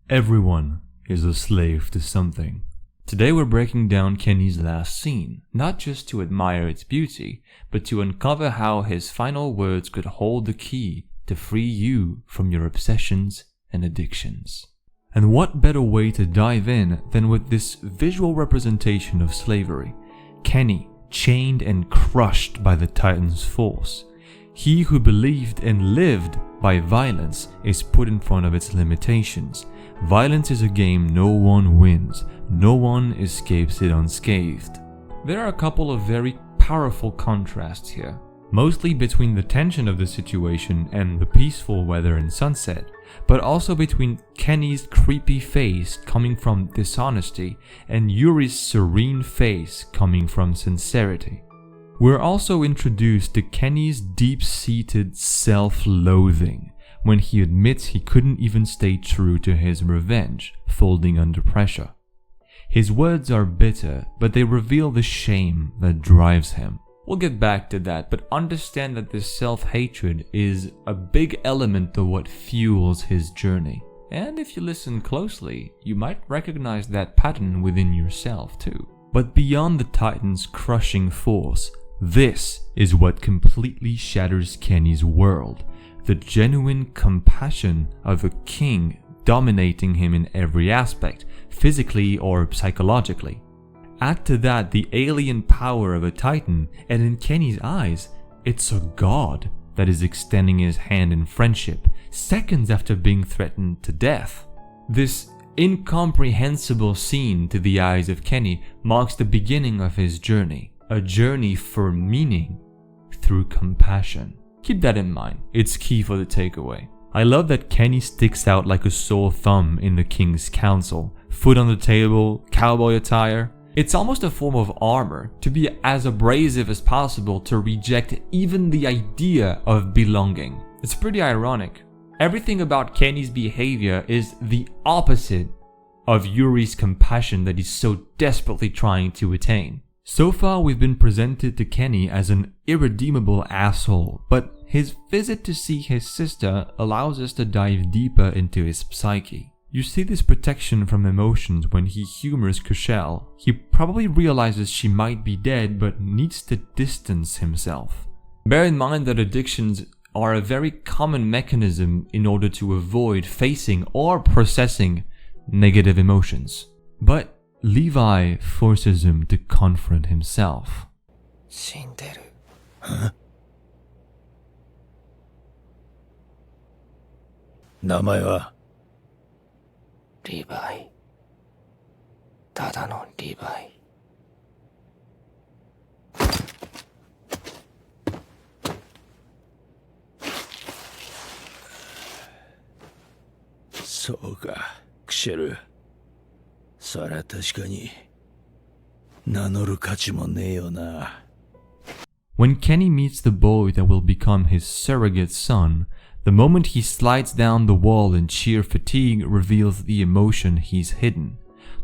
Everyone is a slave to something. Today we're breaking down Kenny's last scene, not just to admire its beauty, but to uncover how his final words could hold the key to free you from your obsessions and addictions. And what better way to dive in than with this visual representation of slavery? Kenny, chained and crushed by the Titan's force. He who believed and lived by violence is put in front of its limitations. Violence is a game no one wins. No one escapes it unscathed. There are a couple of very powerful contrasts here, mostly between the tension of the situation and the peaceful weather and sunset, but also between Kenny's creepy face coming from dishonesty and Yuri's serene face coming from sincerity. We're also introduced to Kenny's deep-seated self-loathing when he admits he couldn't even stay true to his revenge, folding under pressure. His words are bitter, but they reveal the shame that drives him. We'll get back to that, but understand that this self-hatred is a big element of what fuels his journey. And if you listen closely, you might recognize that pattern within yourself too. But beyond the Titan's crushing force, this is what completely shatters Kenny's world. The genuine compassion of a king dominating him in every aspect, physically or psychologically. Add to that the alien power of a Titan, and in Kenny's eyes, it's a god that is extending his hand in friendship, seconds after being threatened to death. This incomprehensible scene to the eyes of Kenny marks the beginning of his journey, a journey for meaning through compassion. Keep that in mind, it's key for the takeaway. I love that Kenny sticks out like a sore thumb in the king's council, foot on the table, cowboy attire. It's almost a form of armor, to be as abrasive as possible to reject even the idea of belonging. It's pretty ironic. Everything about Kenny's behavior is the opposite of Yuri's compassion that he's so desperately trying to attain. So far we've been presented to Kenny as an irredeemable asshole, but his visit to see his sister allows us to dive deeper into his psyche. You see this protection from emotions when he humors Kushel. He probably realizes she might be dead but needs to distance himself. Bear in mind that addictions are a very common mechanism in order to avoid facing or processing negative emotions. But Levi forces him to confront himself. Huh? 名前は Levi. ただの Levi. そうか、クシェル。そりゃ確かに名乗る価値もねえよな。When Kenny meets the boy that will become his surrogate son, the moment he slides down the wall in sheer fatigue reveals the emotion he's hidden,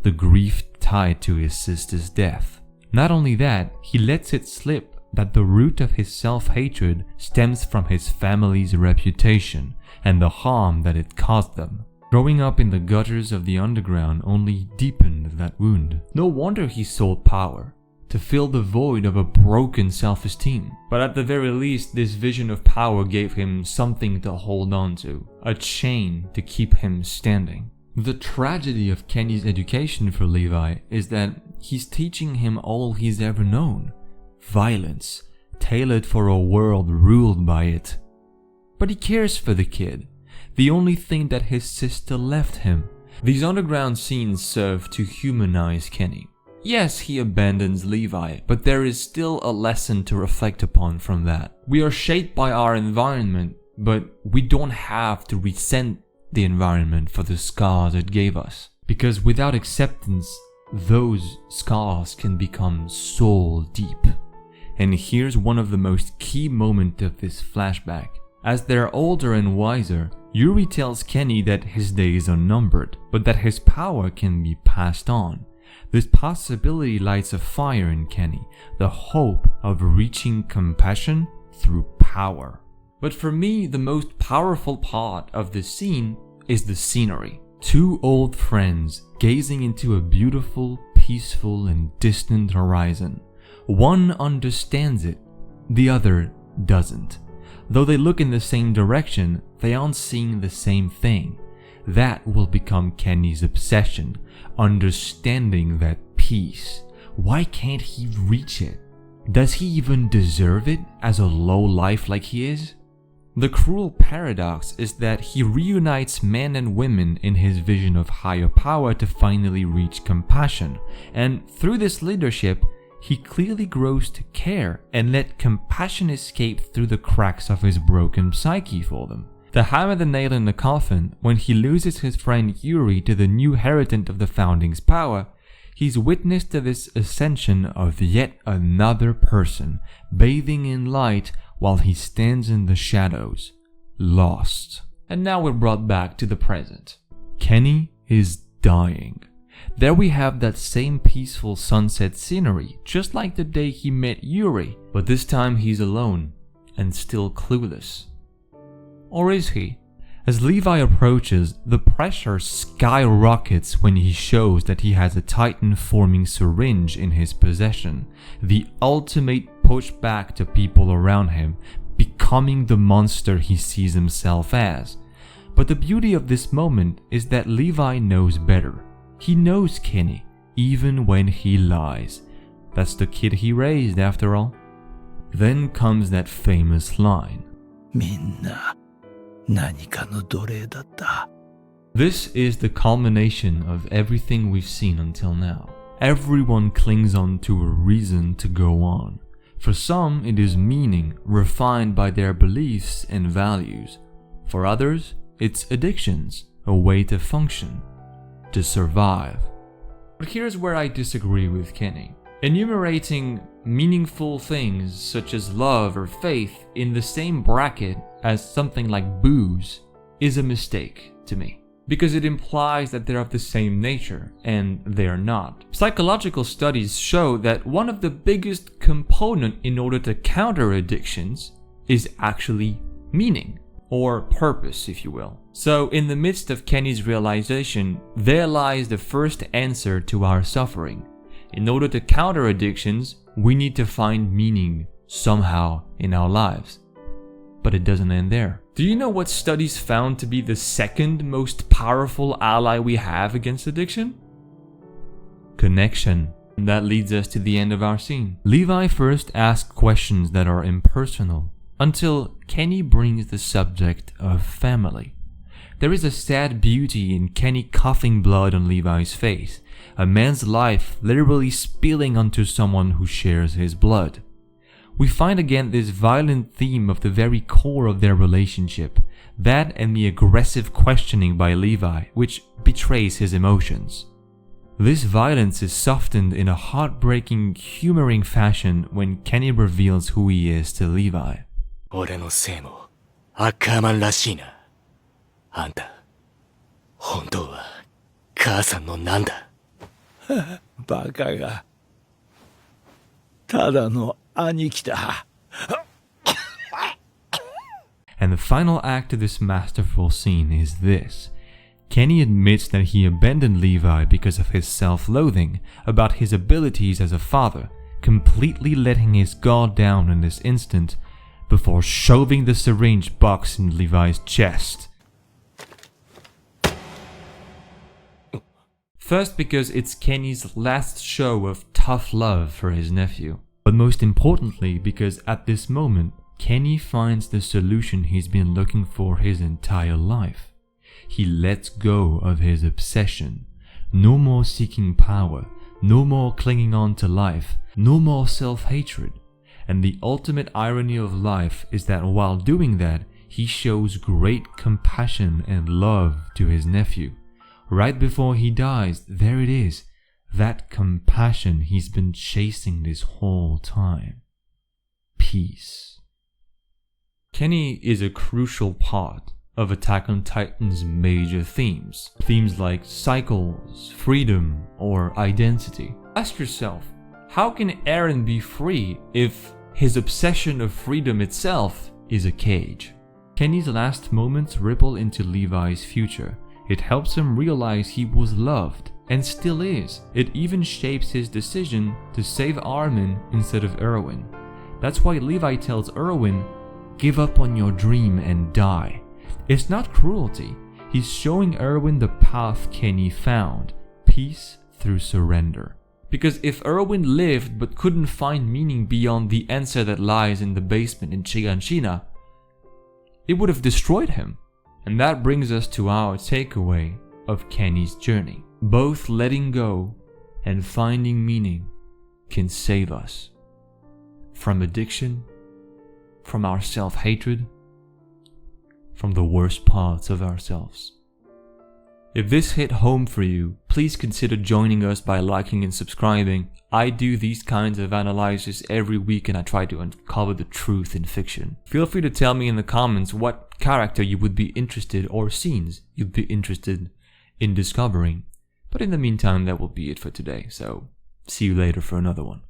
the grief tied to his sister's death. Not only that, he lets it slip that the root of his self-hatred stems from his family's reputation and the harm that it caused them. Growing up in the gutters of the underground only deepened that wound. No wonder he sought power, to fill the void of a broken self-esteem. But at the very least, this vision of power gave him something to hold on to, a chain to keep him standing. The tragedy of Kenny's education for Levi is that he's teaching him all he's ever known, violence, tailored for a world ruled by it. But he cares for the kid, the only thing that his sister left him. These underground scenes serve to humanize Kenny. Yes, he abandons Levi, but there is still a lesson to reflect upon from that. We are shaped by our environment, but we don't have to resent the environment for the scars it gave us. Because without acceptance, those scars can become soul deep. And here's one of the most key moments of this flashback. As they're older and wiser, Yuri tells Kenny that his days are numbered, but that his power can be passed on. This possibility lights a fire in Kenny, the hope of reaching compassion through power. But for me, the most powerful part of this scene is the scenery. Two old friends gazing into a beautiful, peaceful, and distant horizon. One understands it, the other doesn't. Though they look in the same direction, they aren't seeing the same thing. That will become Kenny's obsession, understanding that peace. Why can't he reach it? Does he even deserve it as a low life like he is? The cruel paradox is that he reunites men and women in his vision of higher power to finally reach compassion, and through this leadership, he clearly grows to care and let compassion escape through the cracks of his broken psyche for them. To hammer the nail in the coffin, when he loses his friend Yuri to the new heritant of the Founding's power, he's witness to this ascension of yet another person, bathing in light while he stands in the shadows, lost. And now we're brought back to the present. Kenny is dying. There we have that same peaceful sunset scenery, just like the day he met Yuri, but this time he's alone and still clueless. Or is he? As Levi approaches, the pressure skyrockets when he shows that he has a Titan-forming syringe in his possession, the ultimate pushback to people around him, becoming the monster he sees himself as. But the beauty of this moment is that Levi knows better. He knows Kenny, even when he lies. That's the kid he raised, after all. Then comes that famous line. みんな何かの奴隷だった。 This is the culmination of everything we've seen until now. Everyone clings on to a reason to go on. For some, it is meaning refined by their beliefs and values. For others, it's addictions, a way to function, to survive. But here's where I disagree with Kenny. Enumerating meaningful things such as love or faith in the same bracket as something like booze is a mistake to me, because it implies that they're of the same nature, and they're not. Psychological studies show that one of the biggest components in order to counter addictions is actually meaning, or purpose, if you will. So in the midst of Kenny's realization, there lies the first answer to our suffering. In order to counter addictions, we need to find meaning somehow in our lives. But it doesn't end there. Do you know what studies found to be the second most powerful ally we have against addiction? Connection. And that leads us to the end of our scene. Levi first asks questions that are impersonal, until Kenny brings the subject of family. There is a sad beauty in Kenny coughing blood on Levi's face, a man's life literally spilling onto someone who shares his blood. We find again this violent theme of the very core of their relationship, that and the aggressive questioning by Levi, which betrays his emotions. This violence is softened in a heartbreaking, humoring fashion when Kenny reveals who he is to Levi. 俺のせいもアッカーマンらしいな。あんた、本当は母さんのなんだ。バカがただの兄貴だ。 And the final act of this masterful scene is this. Kenny admits that he abandoned Levi because of his self-loathing about his abilities as a father, completely letting his guard down in this instant before shoving the syringe box in Levi's chest. First, because it's Kenny's last show of tough love for his nephew. But most importantly, because at this moment, Kenny finds the solution he's been looking for his entire life. He lets go of his obsession. No more seeking power, no more clinging on to life, no more self-hatred. And the ultimate irony of life is that while doing that, he shows great compassion and love to his nephew. Right before he dies, there it is, that compassion he's been chasing this whole time. Peace. Kenny is a crucial part of Attack on Titan's major themes. Themes like cycles, freedom, or identity. Ask yourself, how can Eren be free if his obsession of freedom itself is a cage? Kenny's last moments ripple into Levi's future, It helps him realize he was loved, and still is. It even shapes his decision to save Armin instead of Erwin. That's why Levi tells Erwin, "Give up on your dream and die." It's not cruelty. He's showing Erwin the path Kenny found, peace through surrender. Because if Erwin lived but couldn't find meaning beyond the answer that lies in the basement in Chiganshina, it would have destroyed him. And that brings us to our takeaway of Kenny's journey. Both letting go and finding meaning can save us from addiction, from our self-hatred, from the worst parts of ourselves. If this hit home for you, please consider joining us by liking and subscribing. I do these kinds of analyses every week and I try to uncover the truth in fiction. Feel free to tell me in the comments what character you would be interested or scenes you'd be interested in discovering. But in the meantime, that will be it for today, so see you later for another one.